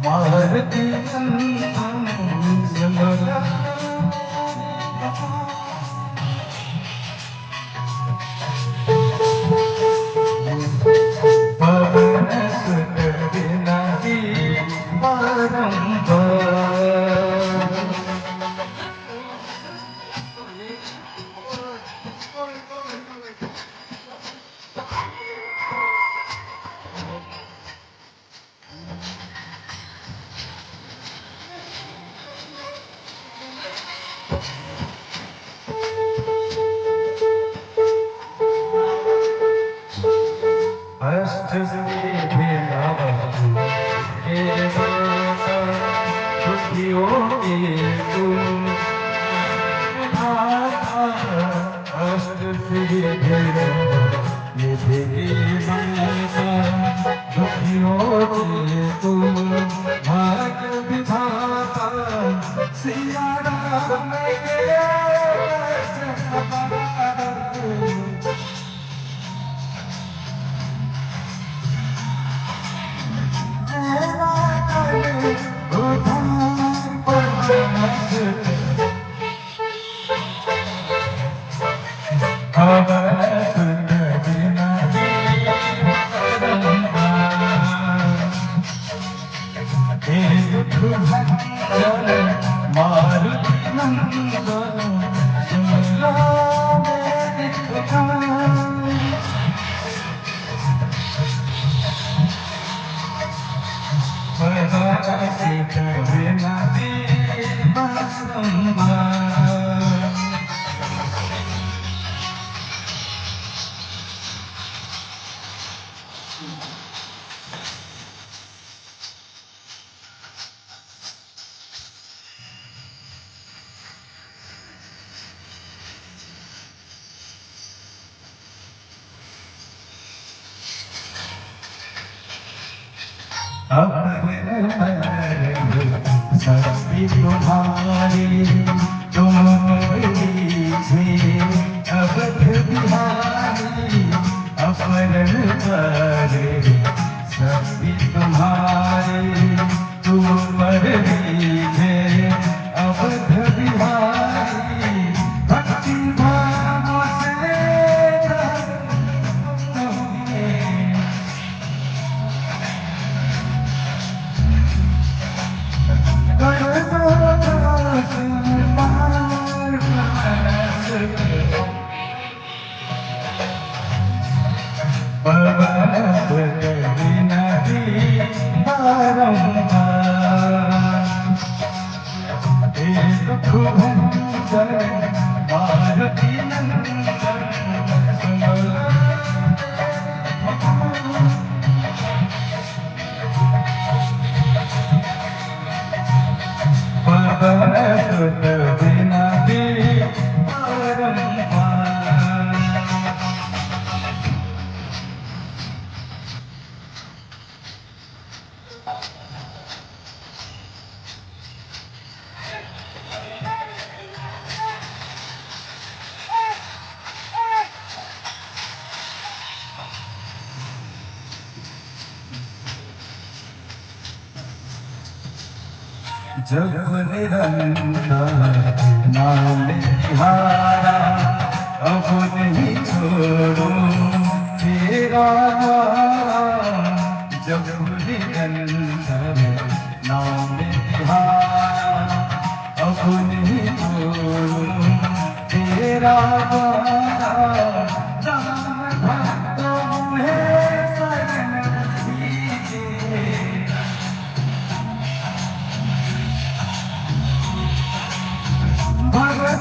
मारुति नंदन सुनला पवन सुत बिनती बारंबार। अष्ट सिद्धि नव के दाता बुद्धियों के तुम विधाता। अष्ट सिद्धि नव निधि के दाता बुद्धियों के तुम भाग्य विधाता। सिया राम के मारुति नंदन सुनला मेरी पुकार। परासी बिनती बारंबार। शक्ति तुम्हारी तुम लीजिए अवध बिहारी अपरन पर। शक्ति तुम्हारी तुम पर लीजिए अवध बिहारी। भक्ति भाव से मारुति नंदन सुनला पवन सुत बिनती बारंबार। जब निरंतर नाम तिहारा अब नहीं छोड़ो तेरा द्वारा। जब निरंतर नाम तिहारा अब नहीं छोड़ो तेरा द्वारा। राम भक्तों में शरण दीजिए भगत